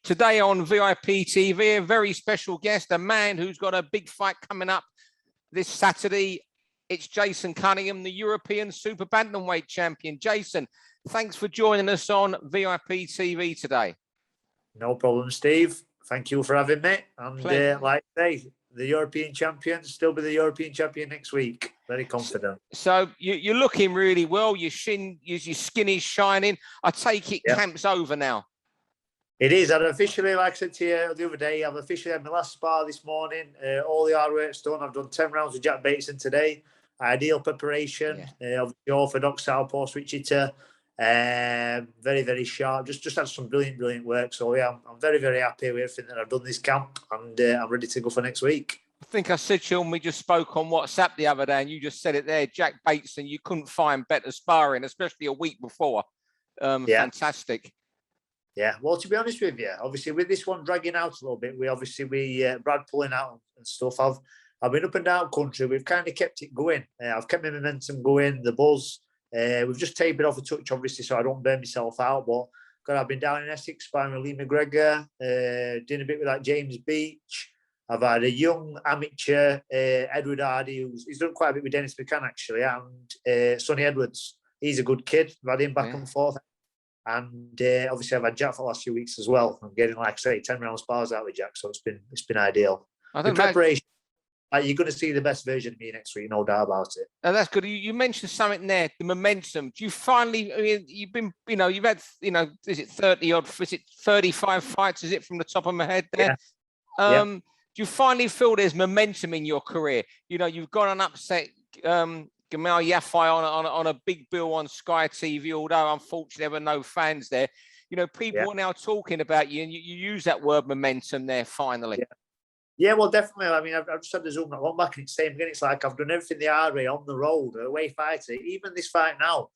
Today on VIP TV, a very special guest, a man who's got a big fight coming up this Saturday. It's Jason Cunningham, the European Super-Bantamweight champion. Jason, thanks for joining us on VIP TV today. No problem, Steve. Thank you for having me. And like I say, the European champion, still be the European champion next week. Very confident. So you're looking really well. Your skin is shining. I take it camp's over now. It is. I've officially, like I said to you the other day, I've officially had my last spar this morning. All the hard work's done. I've done 10 rounds with Jack Bateson today. Ideal preparation. Of the orthodox southpaw switcher. Very, very sharp. Just had some brilliant work. So yeah, I'm very, very happy with everything that I've done this camp, and I'm ready to go for next week. I think I said to you when we just spoke on WhatsApp the other day, and you just said it there, Jack Bateson, you couldn't find better sparring, especially a week before. Fantastic. Yeah, well, to be honest with you, obviously with this one dragging out a little bit, Brad pulling out and stuff. I've been up and down country. We've kind of kept it going. I've kept my momentum going, the buzz. We've just tapered off a touch, obviously, so I don't burn myself out. But I've been down in Essex, sparring with Lee McGregor, doing a bit with that James Beach. I've had a young amateur, Edward Hardy, he's done quite a bit with Dennis McCann, actually, and Sonny Edwards. He's a good kid. I've had him back and forth. And obviously I've had Jack for the last few weeks as well. I'm getting, like I say, 10 round spars out with Jack, so it's been ideal. I think the preparation, you're going to see the best version of me next week, no doubt about it. Oh, that's good. You mentioned something there, the momentum. Do you finally? I mean, you've had, is it 30 odd? Is it 35 fights? Is it from the top of my head there? Yeah. Do you finally feel there's momentum in your career? You've gone and upset Gamal Yafai on a big bill on Sky TV, although unfortunately there were no fans there. People are now talking about you, and you use that word momentum there finally. Yeah, well, definitely. I mean, I've just had the Zoom not long back, and it's the same again. It's like I've done everything the hard way on the road, away fighter. Even this fight now,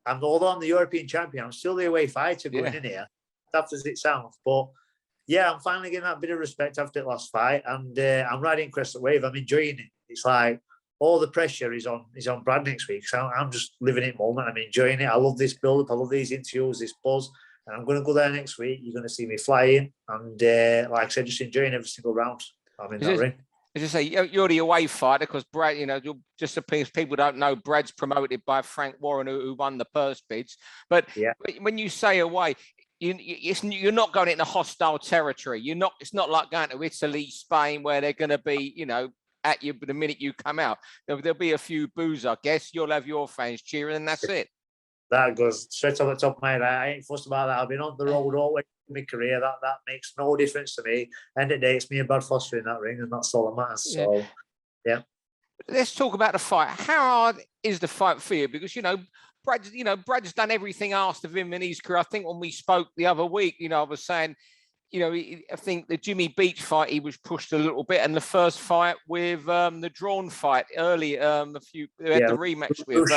although I'm the European champion, I'm still the away fighter going in here. Tough as it sounds, but yeah, I'm finally getting that bit of respect after the last fight, and I'm riding crescent wave. I'm enjoying it. It's like all the pressure is on Brad next week. So I'm just living it moment. I'm enjoying it. I love this build-up. I love these interviews, this buzz. And I'm going to go there next week. You're going to see me flying. And like I said, just enjoying every single round I'm in that ring. As I say, you're the away fighter because Brad, just in case people don't know, Brad's promoted by Frank Warren, who won the purse bids. But when you say away, you're not going into hostile territory. It's not like going to Italy, Spain, where they're going to be, at you the minute you come out. There'll be a few boos, I guess. You'll have your fans cheering, and that's it. That goes straight off the top of my head. I ain't fussed about that. I've been on the road all the way in my career. That makes no difference to me. End of the day, it's me and Brad Foster in that ring, and that's all that matters. So, yeah. Let's talk about the fight. How hard is the fight for you? Because Brad's done everything asked of him in his career. I think when we spoke the other week, I was saying, I think the Jimmy Beach fight, he was pushed a little bit, and the first fight with the drawn fight early, had the rematch with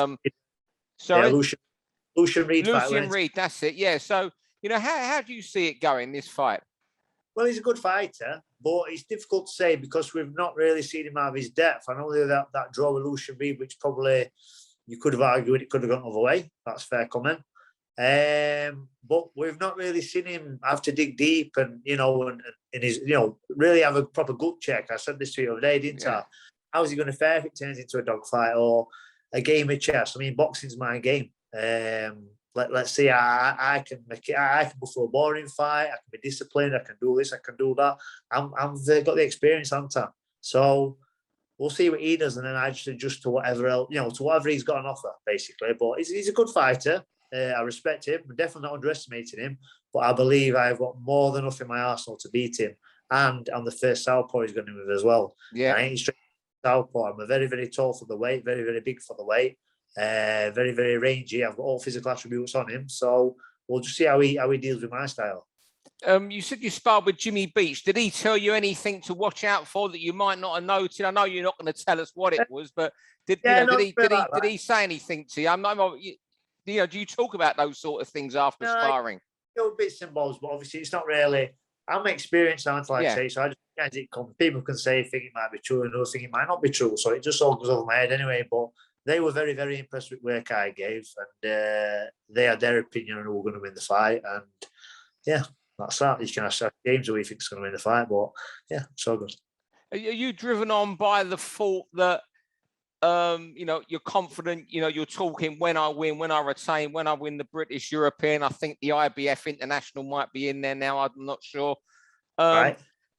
Lucian Reed. Lucian Reed, that's it. Yeah. So how do you see it going, this fight? Well, he's a good fighter, but it's difficult to say because we've not really seen him have his depth. I know that draw with Lucian Reed, which probably you could have argued it could have gone the other way. That's a fair comment. But we've not really seen him have to dig deep and his really have a proper gut check. I said this to you the other day, didn't I? How's he going to fare if it turns into a dogfight or a game of chess? I mean, boxing's my game. Let's see. I can make it. I can go for a boring fight. I can be disciplined. I can do this. I can do that. I've got the experience, haven't I? So we'll see what he does, and then I just adjust to whatever else, to whatever he's got on offer, basically. But he's a good fighter. I respect him. I'm definitely not underestimating him, but I believe I've got more than enough in my arsenal to beat him. And I'm the first southpaw he's going to move as well. Yeah, I ain't straight southpaw. I'm a very, very tall for the weight, very, very big for the weight, very, very rangy. I've got all physical attributes on him, so we'll just see how he deals with my style. You said you sparred with Jimmy Beach. Did he tell you anything to watch out for that you might not have noticed? I know you're not going to tell us what it was, but did he say anything to you? Do you talk about those sort of things after sparring? Bits and bobs, but obviously it's not really. I'm experienced, aren't I? Say so. I just as it comes. People can say, think it might be true, and others think it might not be true. So it just all goes over my head anyway. But they were very, very impressed with work I gave, and they had their opinion on who were going to win the fight. And yeah, that's that. You can ask James who he thinks is going to win the fight, but yeah, it's all good. Are you driven on by the thought that, you know, you're confident, you know, you're talking when I win, when I retain, when I win the British European, I think the IBF International might be in there now, I'm not sure. Right.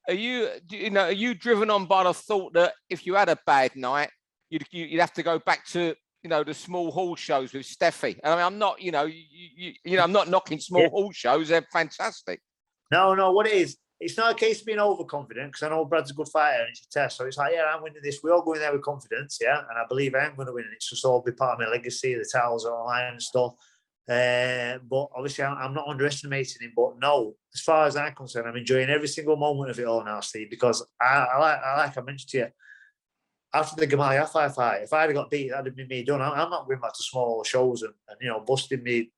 Are you driven on by the thought that if you had a bad night, you'd have to go back to, you know, the small hall shows with Steffi? And I mean, I'm not, you know, I'm not knocking small hall shows. They're fantastic. No, what it is, it's not a case of being overconfident, because I know Brad's a good fighter and it's a test. So it's like, yeah, I'm winning this. We all go in there with confidence, yeah, and I believe I am going to win. And it's just all be part of my legacy. The titles are online and stuff. But obviously, I'm not underestimating him. But no, as far as I'm concerned, I'm enjoying every single moment of it all now, Steve, because I mentioned to you, after the Gamal Yafai fight, if I had got beat, that'd have been me done. I'm not going back to small shows and you know, busting me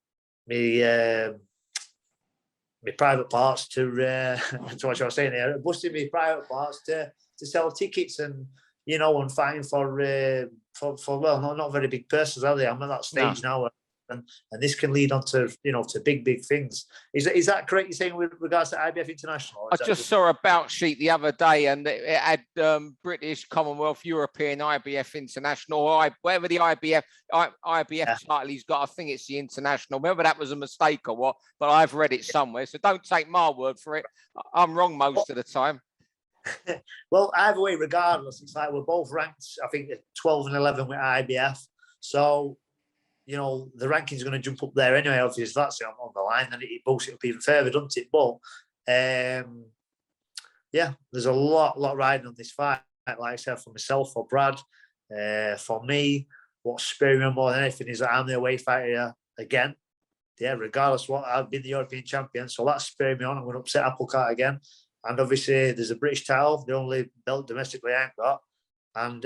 private parts to what I was saying there, busting me private parts to sell tickets and, you know, and fighting for well, not very big purses, are they? I'm at that stage now, and this can lead on to, you know, to big things. Is that correct? You're saying with regards to IBF International? I just saw a bout sheet the other day, and it had British, Commonwealth, European, IBF International, or whatever the IBF title he's got. I think it's the International. Whether that was a mistake or what, but I've read it somewhere. So don't take my word for it. I'm wrong most of the time. Well, either way, regardless, it's like we're both ranked, I think, 12 and 11 with IBF. So, you know, the ranking's going to jump up there anyway. Obviously, if that's on the line, then it boosts it up even further, doesn't it? But yeah, there's a lot riding on this fight. Like I said, for myself, for Brad, for me, what's spurring me more than anything is that I'm the away fighter again. Yeah, regardless of what, I've been the European champion, so that's spurring me on. I'm going to upset Applecart again. And obviously, there's a British title, the only belt domestically I ain't got, and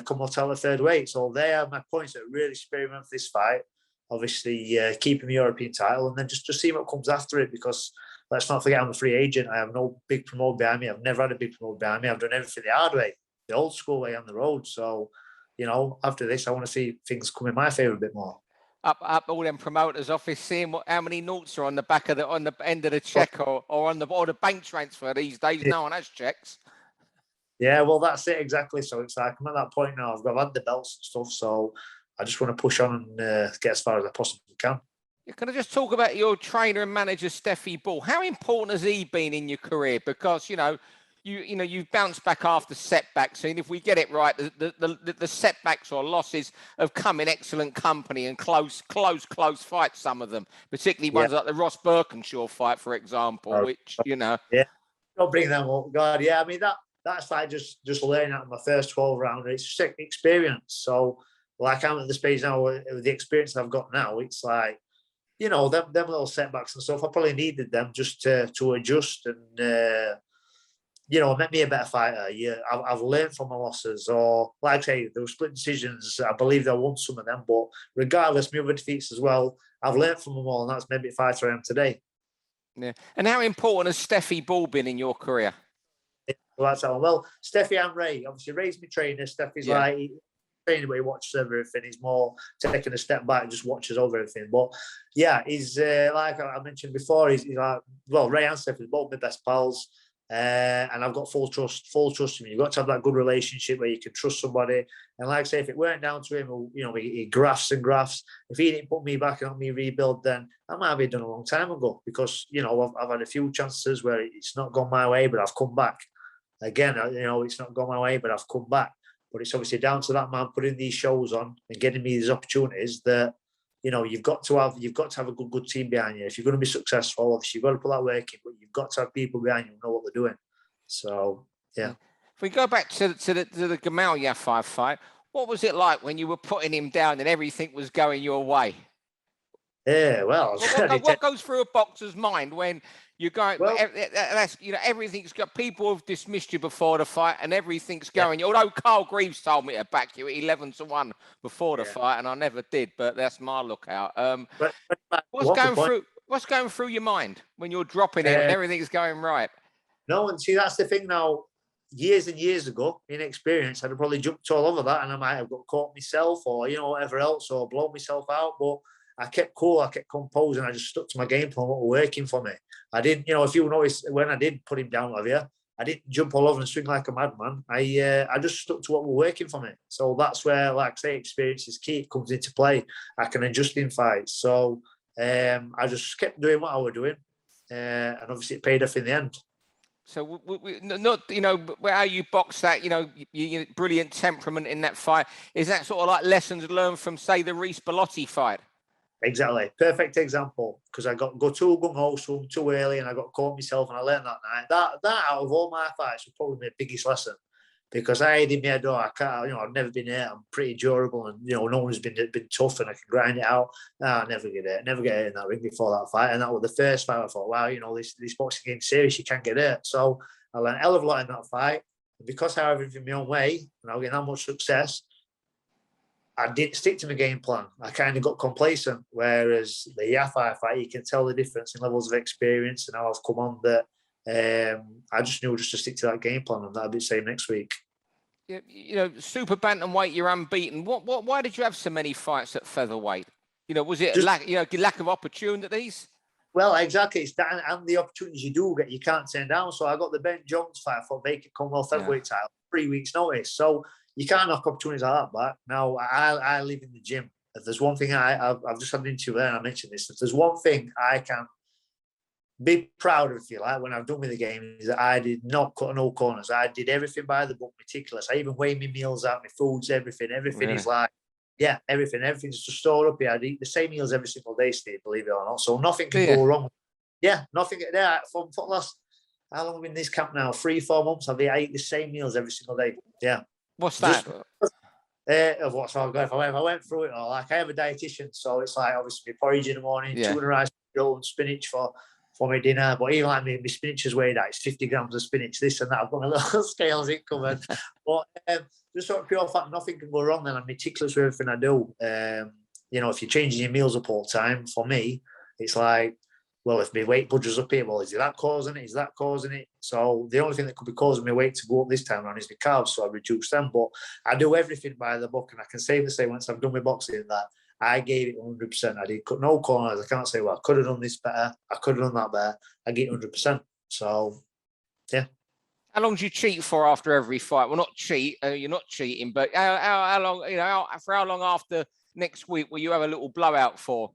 Commonwealth title at third weight. So they are my points that really spur me on for this fight. Obviously, keeping the European title, and then just see what comes after it, because let's not forget I'm a free agent. I have no big promoter behind me. I've never had a big promoter behind me. I've done everything the hard way, the old school way on the road. So, you know, after this, I want to see things come in my favour a bit more. Up all them promoters' office, seeing how many noughts are on the back of on the end of the check, or on the bank transfer these days. No one has checks. Yeah, well, that's it exactly. So it's like I'm at that point now. I've had the belts and stuff, so I just want to push on and get as far as I possibly can. Can I just talk about your trainer and manager, Steffi Ball? How important has he been in your career? Because you've bounced back after setbacks, and if we get it right, the setbacks or losses have come in excellent company and close fights. Some of them, particularly ones like the Ross Birkenshaw fight, for example, which Yeah, don't bring them up, God. Yeah, I mean that's like just learning out of my first 12 round. It's just experience. So, like, I'm at the stage now with the experience I've got now. It's like, you know, them little setbacks and stuff. I probably needed them just to adjust and. You know, make me a better fighter. Yeah, I've learned from my losses, or like I say, there were split decisions. I believe I won some of them, but regardless, my other defeats as well, I've learned from them all, and that's maybe the fighter I am today. Yeah. And how important has Steffi Ball been in your career? Well, Steffi and Ray, obviously, Ray's my trainer. Steffi's like training, but he watches everything. He's more taking a step back and just watches over everything. But yeah, he's like I mentioned before, he's like, well, Ray and Steffi, both my best pals. And I've got full trust in him. You've got to have that good relationship where you can trust somebody. And like I say, if it weren't down to him, you know, he grafts and grafts. If he didn't put me back and help me rebuild, then I might have been done a long time ago, because, you know, I've had a few chances where it's not gone my way, but I've come back. Again, you know, it's not gone my way, but I've come back. But it's obviously down to that man putting these shows on and getting me these opportunities that, you know, you've got to have a good team behind you. If you're going to be successful, obviously you've got to put that work in, but you've got to have people behind you who know what they're doing. So yeah. If we go back to the Gamal Yafai fight, what was it like when you were putting him down and everything was going your way? Yeah, well, what goes through a boxer's mind when you're going? Well, that's, you know, everything's got, people have dismissed you before the fight, and everything's going. Yeah. Although Carl Greaves told me to back you at 11-1 before the fight, and I never did, but that's my lookout. What's going through your mind when you're dropping it and everything's going right? No, and see, that's the thing now. years and years ago, inexperienced, I'd have probably jumped all over that, and I might have got caught myself, or whatever else, or blown myself out. But I kept cool, I kept composed, and I just stuck to my game plan, what was working for me. I didn't, if you notice, when I did put him down, I didn't jump all over and swing like a madman. I just stuck to what was working for me. So that's where, like I say, experience is key. It comes into play. I can adjust in fights. So I just kept doing what I was doing, and obviously it paid off in the end. So not, how you box that, you brilliant temperament in that fight. Is that sort of like lessons learned from, say, the Reece Bellotti fight? Exactly. Perfect example. Because I got too gung-ho too early, and I got caught myself, and I learned that night. That out of all my fights was probably my biggest lesson. Because I had in my head, I can't, I've never been hurt. I'm pretty durable, and no one's been tough, and I can grind it out. I never get hurt in that ring before that fight. And that was the first fight I thought, wow, this boxing game's serious, you can't get hurt. So I learned a hell of a lot in that fight. And because I have everything my own way, and I was getting that much success, I didn't stick to my game plan. I kind of got complacent. Whereas the Yafai fight, you can tell the difference in levels of experience and how I've come on that. I just knew just to stick to that game plan, and that'll be the same next week. Super bantamweight, you're unbeaten. Why did you have so many fights at featherweight? Was it lack of opportunities? Well, exactly. It's that, and the opportunities you do get, you can't turn down. So I got the Ben Jones fight for vacant Commonwealth featherweight title, 3 weeks notice. So you can't knock opportunities like that back. Now I live in the gym. If there's one thing I've just had an interview there, and I mentioned this. If there's one thing I can be proud of, if you like, when I've done with the game, is that I did not cut no corners. I did everything by the book, meticulous. I even weigh my meals out, my foods, everything. Everything is like, everything's just stored up here. I eat the same meals every single day, Steve, believe it or not. So nothing can go wrong. Yeah, nothing there. For last, how long have I been in this camp now? 3-4 months. I eat the same meals every single day. Yeah. What's that? Of what's all going. If I went through it all, like I have a dietitian, so it's like obviously porridge in the morning, tuna rice and spinach for my dinner. But even like my spinach is weighed out, it's 50 grams of spinach, this and that. I've got a little scales it covered. But just sort of pure fact, nothing can go wrong. And I'm meticulous with everything I do. If you're changing your meals up all the time, for me, it's like, well, if my weight budges up here, well, is that causing it? Is that causing it? So the only thing that could be causing my weight to go up this time around is the carbs, so I reduce them. But I do everything by the book, and I can safely say once I've done my boxing that I gave it 100%. I did cut no corners. I can't say, well, I could have done this better. I could have done that better. I get 100%. So, yeah. How long do you cheat for after every fight? Well, not cheat. You're not cheating, but how long? For how long after next week will you have a little blowout for?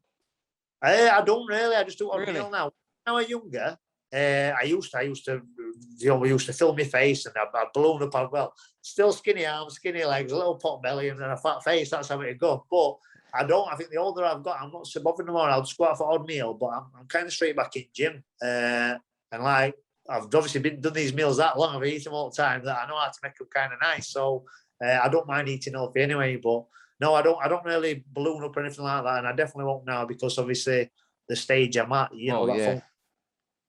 I don't really. I just do it on real now. When I was younger, I used to film my face, and I'd blown up. Well, still skinny arms, skinny legs, a little pot belly, and then a fat face. That's how it go. But I don't. I think the older I've got, I'm not so bothered anymore. I'll just go out for odd meal, but I'm kind of straight back in gym. And like I've obviously done these meals that long. I've eaten them all the time that I know how to make them kind of nice. So I don't mind eating healthy anyway. But no, I don't really balloon up or anything like that, and I definitely won't now because obviously the stage I'm at,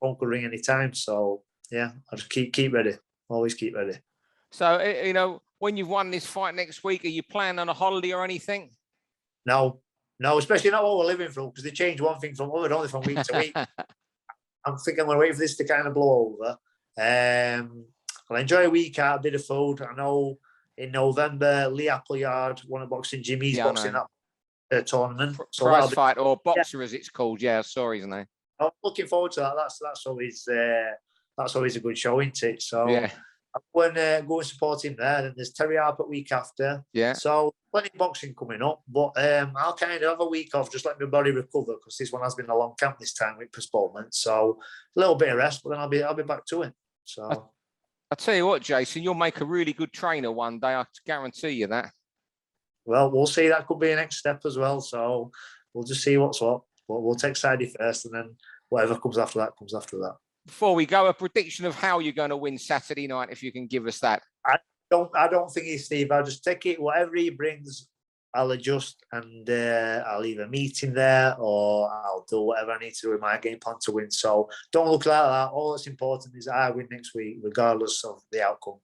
phone could ring any time. So yeah, I just keep ready. Always keep ready. So when you've won this fight next week, are you planning on a holiday or anything? No, especially not what we're living through, because they change one thing from other, only from week to week. I'm thinking I'm going to wait for this to kind of blow over. I'll enjoy a week out, a bit of food. I know in November, Lee Appleyard, one of boxing Jimmy's boxing that tournament. Prize fight or boxer as it's called. Yeah, sorry, isn't it? I'm looking forward to that. That's always a good show, isn't it? So yeah. I'm going to go and support him there. Then there's Terry Harper week after. Yeah. So plenty of boxing coming up, but I'll kind of have a week off, just let my body recover, because this one has been a long camp this time with postponement. So a little bit of rest, but then I'll be back to it. So I'll tell you what, Jason, you'll make a really good trainer one day. I guarantee you that. Well, we'll see. That could be a next step as well. So we'll just see what's what. But we'll take Sadie first, and then whatever comes after that comes after that. Before we go, a prediction of how you're going to win Saturday night, if you can give us that. I don't think he's Steve. I'll just take it. Whatever he brings, I'll adjust, and I'll either meet him there or I'll do whatever I need to do with my game plan to win. So don't look like that. All that's important is I win next week, regardless of the outcome.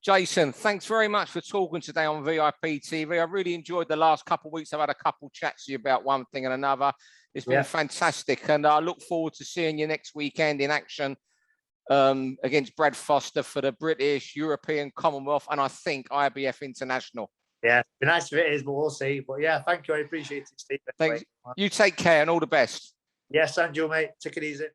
Jason, thanks very much for talking today on VIP TV. I really enjoyed the last couple of weeks. I've had a couple of chats to you about one thing and another. It's been fantastic, and I look forward to seeing you next weekend in action against Brad Foster for the British, European, Commonwealth, and I think IBF International. Yeah, be nice if it is, but we'll see. But yeah, thank you. I appreciate it, Steve. Thanks. You take care and all the best. Yes, Andrew, mate. Take it easy.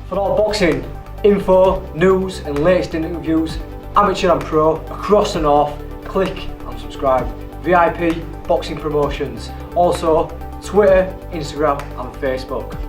For all boxing info, news, and latest interviews, amateur and pro, across the north, click and subscribe. VIP Boxing Promotions. Also, Twitter, Instagram, and Facebook.